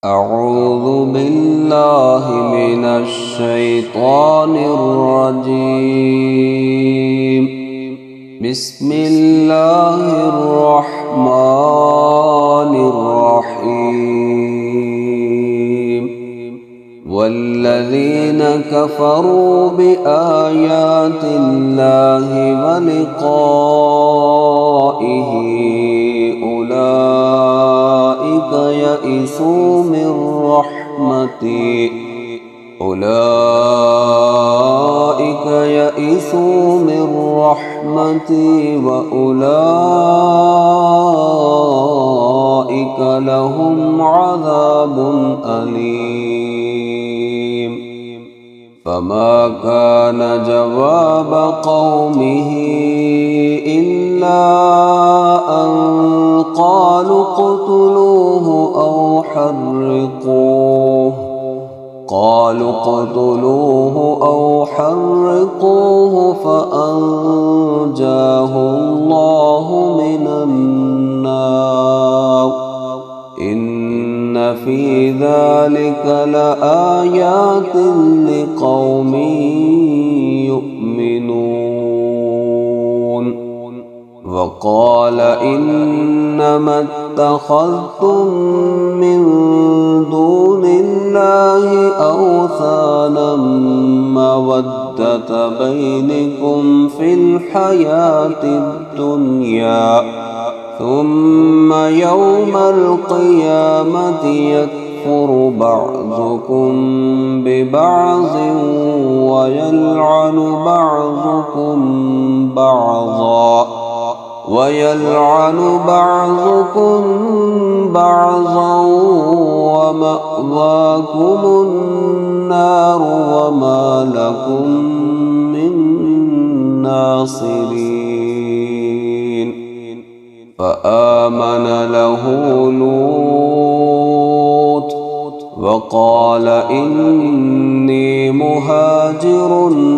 أعوذ بالله من الشيطان الرجيم. بسم الله الرحمن الرحيم. والذين كفروا بآيات الله ولقائه أولئك يئسوا من رحمتي وأولئك لهم عذاب أليم. فما كان جواب قومه إلا أن قالوا اقتلوه أو حرقوه فأنجاه الله من النار. إن في ذلك لآيات لقوم يؤمنون. وقال إنما اتخذتم من دون الله أوثانا مودة بينكم في الحياة الدنيا ثم يوم القيامة يكفر بعضكم ببعض ويلعن بعضكم بعضا ومأواكم النار وما لكم من ناصرين. فآمن له لوط وقال إني مهاجر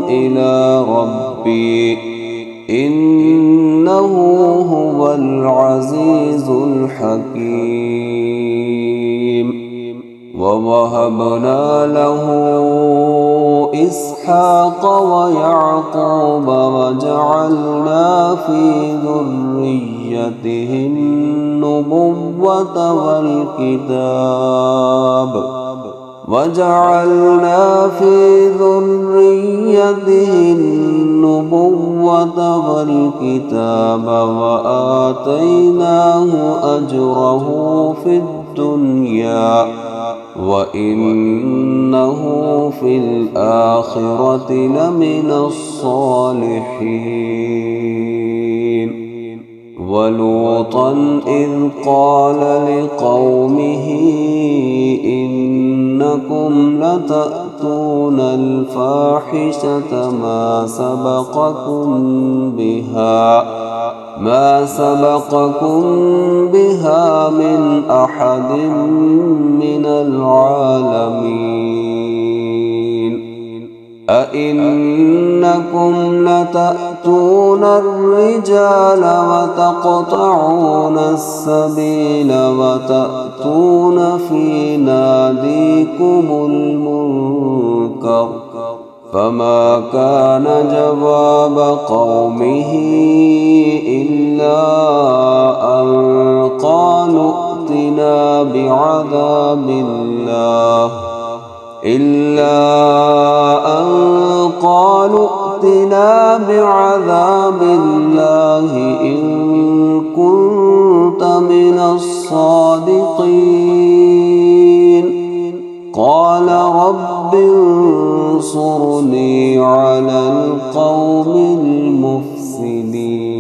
إلى ربي إنه هو العزيز الحكيم. ووهبنا له إسحاق ويعقوب وجعلنا في ذريته النبوة والكتاب وآتيناه أجره في الدنيا وإنه في الآخرة لمن الصالحين. ولوطا إذ قال لقومه إنكم لتأتون الفاحشة ما سبقكم بها من أحد من العالمين. أئنكم لتأتون الرجال وتقطعون السبيل وتأتون في ناديكم المنكر. فما كان جواب قومه إلا أن قالوا ائتنا بعذاب الله إن كنت من الصادقين. قال رب انصرني على القوم المفسدين.